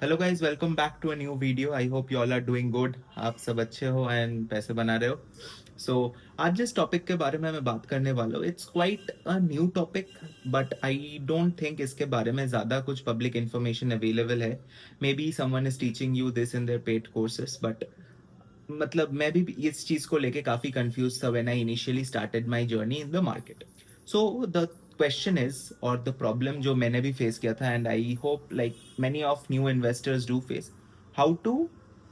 Hello guys, welcome back to a new video. I hope you all are doing good. आप सब अच्छे हो and पैसे बना रहे हो। आज जिस टॉपिक के बारे में मैं बात करने वाला हूँ, it's quite a new topic, but I don't think इसके बारे में ज़्यादा कुछ पब्लिक इन्फॉर्मेशन अवेलेबल है। May be someone is teaching you this in their paid courses, but मतलब मैं भी इस चीज़ को लेके काफ़ी कंफ्यूज था when I initially started my journey in the market. So the question is, और द प्रॉब्लम जो मैंने भी फेस किया था and I hope like many of new investors do face, how to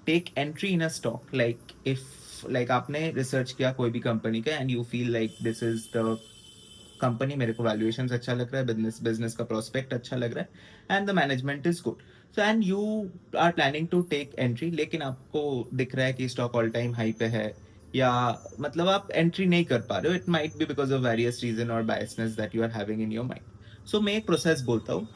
take entry in a stock, like if like आपने research किया कोई भी कंपनी का and you feel like this is the company, मेरे को valuation अच्छा लग रहा है, बिजनेस बिजनेस का प्रोस्पेक्ट अच्छा लग रहा है and the management is good, so and you are planning to take entry, लेकिन आपको दिख रहा है कि स्टॉक ऑल टाइम हाई पे है, या मतलब आप एंट्री नहीं कर पा रहे हो। It might be because of various reason और biasness that you are having in your mind. So मैं एक प्रोसेस बोलता हूँ,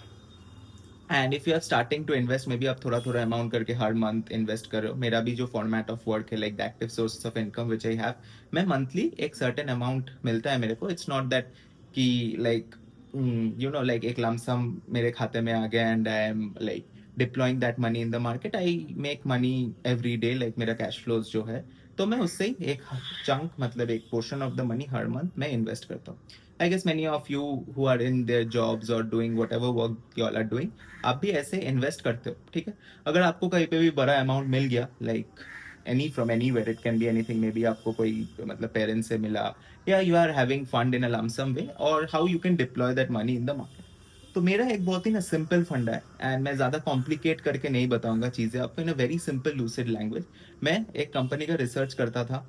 and if you are starting to invest, maybe आप थोड़ा थोड़ा अमाउंट करके हर मंथ इन्वेस्ट कर रहे हो। मेरा भी जो फॉर्मेट ऑफ वर्क है, like the active source of income which I have, मैं मंथली एक सर्टेन अमाउंट मिलता है मेरे को। इट्स नॉट दैट कि लाइक यू नो लाइक एक लमसम मेरे खाते में आ गया and I am like deploying that money in the market. I make money every day, like मेरा कैश फ्लोज जो है, तो मैं उससे ही एक चंक, मतलब एक पोर्शन ऑफ द मनी हर मंथ मैं इन्वेस्ट करता हूँ। I guess many of you who are in their jobs or doing whatever work you all are doing, आप भी ऐसे इन्वेस्ट करते हो, ठीक है। अगर आपको कहीं पे भी बड़ा अमाउंट मिल गया, like any from anywhere, it can be anything, maybe आपको कोई मतलब पेरेंट्स से मिला, या you are having fund in a lump sum way, और how you can deploy that money in the market. तो मेरा एक बहुत ही ना सिंपल फंडा है, एंड मैं ज़्यादा कॉम्प्लिकेट करके नहीं बताऊंगा चीज़ें आपको, in a very simple lucid language. मैं एक कंपनी का रिसर्च करता था,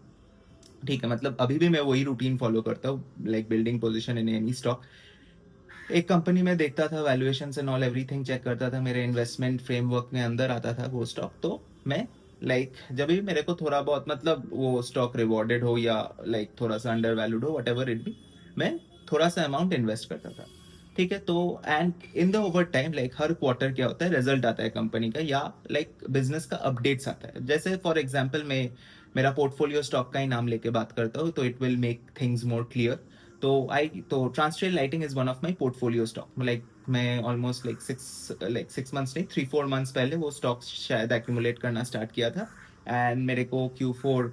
ठीक है, मतलब अभी भी मैं वही रूटीन फॉलो करता हूँ, like building position in any stock. एक कंपनी में देखता था, valuation and all everything check करता था, मेरे इन्वेस्टमेंट फ्रेमवर्क में अंदर आता था वो स्टॉक। तो मैं लाइक जब भी मेरे को थोड़ा बहुत, मतलब वो स्टॉक रिवॉर्डेड हो या लाइक थोड़ा सा अंडर वैल्यूड हो, वट एवर इट बी, मैं थोड़ा सा अमाउंट इन्वेस्ट करता था, ठीक है। तो and in the over time, like her quarter क्या होता है, रिजल्ट आता है कंपनी का, या लाइक बिजनेस का अपडेट्स आता है। जैसे फॉर एग्जाम्पल मैं मेरा पोर्टफोलियो स्टॉक का ही नाम लेके बात करता हूँ, तो it will make things more clear. तो Transrail lighting is one of my portfolio stock, like मैं ऑलमोस्ट लाइक 6 मंथ्स नहीं, 3-4 मंथ्स पहले वो स्टॉक्स शायद एक्यूमुलेट करना स्टार्ट किया था। एंड मेरे को Q4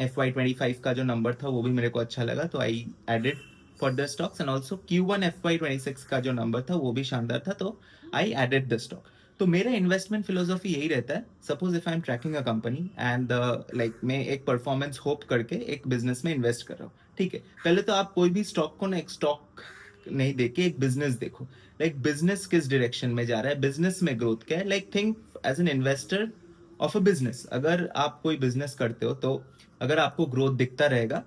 FY25 का जो नंबर था वो भी मेरे को अच्छा लगा, तो I added further stocks, and also Q1 FY26 का जो नंबर था वो भी शानदार था, तो आई एडेड द स्टॉक। तो मेरा इन्वेस्टमेंट फिलोसॉफी यही रहता है, suppose if I am tracking a company and like मैं एक परफॉर्मेंस होप करके एक बिजनेस में इन्वेस्ट कर रहा हूँ, ठीक है। पहले तो आप कोई भी स्टॉक को ना एक स्टॉक नहीं देके एक बिजनेस देखो, लाइक बिजनेस किस डायरेक्शन में जा रहा है, बिजनेस में ग्रोथ क्या है, like think as an investor of a business. अगर आप कोई बिजनेस करते हो, तो अगर आपको ग्रोथ दिखता रहेगा,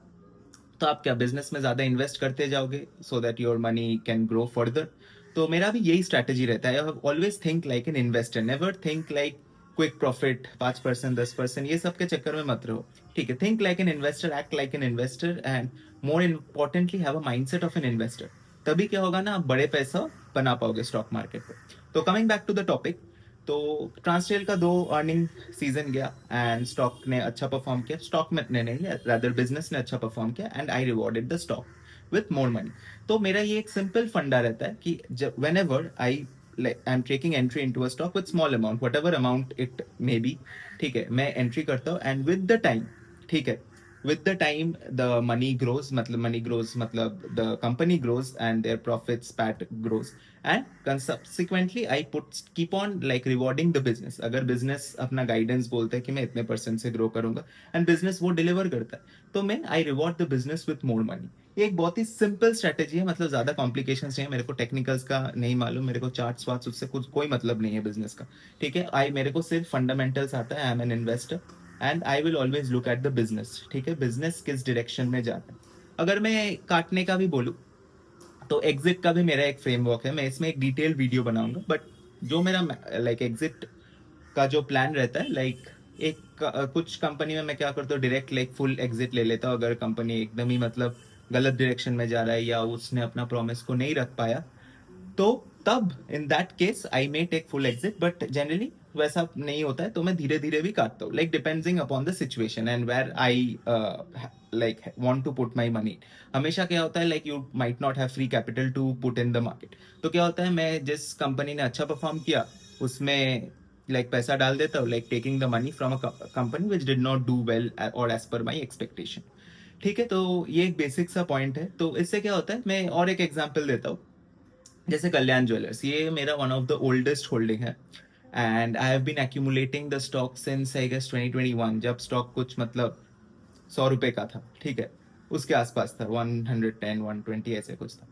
तो आप क्या बिजनेस में ज्यादा इन्वेस्ट करते जाओगे, so that your money can grow further. तो मेरा भी यही स्ट्रैटेजी रहता है, always think like an investor, never think like quick profit 5% 10%, ये सब के चक्कर में मत रहो, ठीक है। Think like an investor, act like an investor, and more importantly have a mindset of an investor. तभी क्या होगा ना, आप बड़े पैसा बना पाओगे स्टॉक मार्केट पे। तो coming back to the topic, तो ट्रांसटेल का 2 अर्निंग सीजन गया एंड स्टॉक ने अच्छा परफॉर्म किया, स्टॉक में ने नहीं, रादर बिजनेस ने अच्छा परफॉर्म किया, and I rewarded the stock with more money. तो मेरा ये एक सिंपल फंडा रहता है कि जब whenever I am taking entry into a stock with small amount, whatever amount it may be, ठीक है, मैं एंट्री करता हूँ, एंड विद द टाइम, ठीक है, with the time the money grows, मतलब the company grows and their profits pat grows, and subsequently I keep on like rewarding the business। अगर business अपना guidance बोलता है कि मैं इतने परसेंट से grow करूंगा, and business वो deliver करता है, तो मैं I reward the business with more money। ये एक बहुत ही सिंपल स्ट्रेटेजी है, मतलब ज्यादा कॉम्प्लिकेशंस नहीं है, मेरे को टेक्निकल्स का नहीं मालूम, मेरे को चार्ट्स वार्ट्स उससे कुछ कोई मतलब नहीं है बिजनेस का, ठीक है। आई मेरे को सिर्फ फंडामेंटल्स आता है, I am an investor, and I will always look at the business, ठीक है, बिजनेस किस डायरेक्शन में जाता है। अगर मैं काटने का भी बोलूँ, तो एग्जिट का भी मेरा एक फ्रेमवर्क है, मैं इसमें एक डिटेल वीडियो बनाऊंगा, बट जो मेरा लाइक एग्जिट का जो प्लान रहता है, लाइक एक कुछ कंपनी में मैं क्या करता हूँ, डायरेक्ट लाइक फुल एग्जिट ले लेता हूँ। अगर कंपनी एकदम ही मतलब गलत डायरेक्शन में जा रहा है, या उसने अपना प्रॉमिस को नहीं रख पाया, तो तब in that case I may take full exit, but generally वैसा नहीं होता है, तो मैं धीरे धीरे भी काटता हूँ, like depending upon the situation and where I like want to put my money. हमेशा क्या होता है, like you might not have free capital to put in the market, तो क्या होता है, मैं जिस कंपनी ने अच्छा परफॉर्म किया उसमें लाइक पैसा डाल देता हूँ, like taking the money from a company which did not do well और एज पर माई एक्सपेक्टेशन। ठीक है, तो ये एक बेसिक सा पॉइंट है। तो इससे क्या होता है, मैं और एक एग्जांपल देता हूँ। जैसे कल्याण ज्वेलर्स, ये मेरा one of the oldest holding है and I have been accumulating the stock since I guess 2021, जब स्टॉक कुछ मतलब 100 रुपए का था। ठीक है, उसके आसपास था, 110 120 ऐसे कुछ था।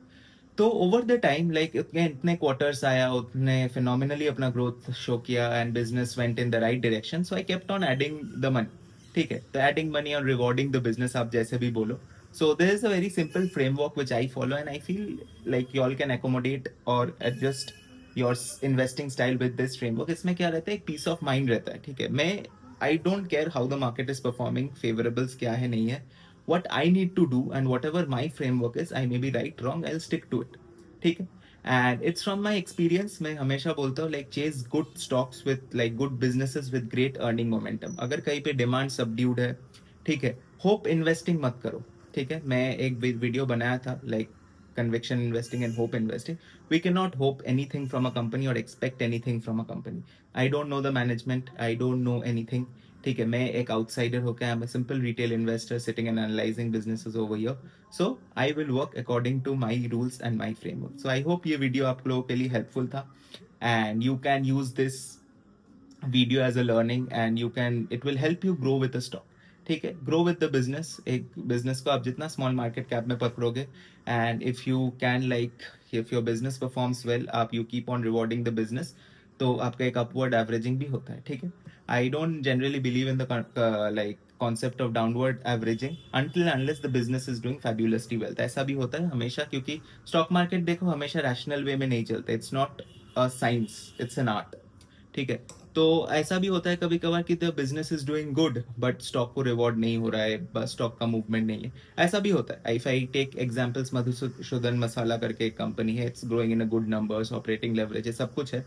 तो ओवर द टाइम लाइक उतने इतने क्वार्टर्स आया, उतने फिनोमिनली अपना ग्रोथ शो किया and business went in the right direction, so I kept on adding the money. ठीक है, तो एडिंग मनी और रिवॉर्डिंग द बिजनेस, आप जैसे भी बोलो। So this is a very simple framework which I follow and I feel like you all can accommodate और adjust your investing style with this framework. इसमें क्या रहता है, एक पीस ऑफ माइंड रहता है। ठीक है, मैं I don't care how the market is performing, favourables क्या है नहीं है। what I need to do and whatever my framework is, I may be right, wrong, I'll stick to it. ठीक है, and it's from my experience. मैं हमेशा बोलता हूँ like chase good stocks with like good businesses with great earning momentum. अगर कहीं पे demand subdued है, ठीक है, होप इन्वेस्टिंग मत करो। ठीक है, मैं एक वीडियो बनाया था like conviction investing and hope investing. We cannot hope anything from a company or expect anything from a company. I don't know the management, I don't know anything. ठीक है, मैं एक आउटसाइडर होकर I am a simple retail investor sitting and analysing businesses over here. So I will work according to my rules and my framework. So I hope ये video आप लोगों के लिए हेल्पफुल था and you can use this video as a learning and you can, it will help you grow with the stock. ठीक है, grow with the business. एक business को आप जितना स्मॉल मार्केट कैप में पकड़ोगे and if you can like, if your business performs well, आप you keep on rewarding the business, तो आपका एक अपवर्ड एवरेजिंग भी होता है। ठीक है, I don't generally believe in the like concept of downward averaging until unless the business is doing fabulously well। तो ऐसा भी होता है हमेशा, क्योंकि स्टॉक मार्केट देखो हमेशा रैशनल वे में नहीं चलता। It's not a science, it's an art. ठीक है, तो ऐसा भी होता है कभी कभार कि the business is doing good but stock को रिवॉर्ड नहीं हो रहा है, बस स्टॉक का मूवमेंट नहीं है। ऐसा भी होता है। If I take examples, Madhusudan Masala करके एक कंपनी है, it's growing in a good numbers, operating leverage है, सब कुछ है,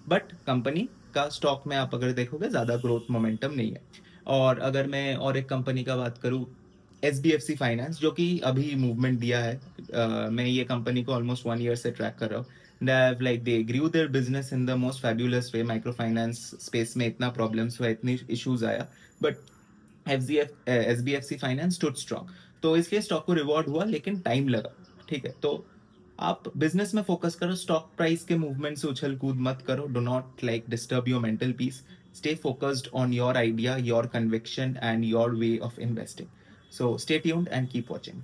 बट कंपनी का स्टॉक में आप अगर देखोगे ज्यादा ग्रोथ मोमेंटम नहीं है। और अगर मैं और एक कंपनी का बात करूं, SBFC फाइनेंस, जो कि अभी मूवमेंट दिया है, मैं ये कंपनी को ऑलमोस्ट 1 ईयर से ट्रैक कर रहा हूँ। they grew their business in the most fabulous way। Micro finance space में इतना प्रॉब्लम्स हुआ, इतनी इश्यूज आया, but SBFC finance stood strong. तो इसलिए स्टॉक को रिवॉर्ड हुआ, लेकिन टाइम लगा। ठीक है, तो आप बिजनेस में फोकस करो, स्टॉक प्राइस के मूवमेंट से उछल कूद मत करो। Do not like disturb your mental peace. Stay focused on your idea, your conviction and your way of investing. So stay tuned and keep watching.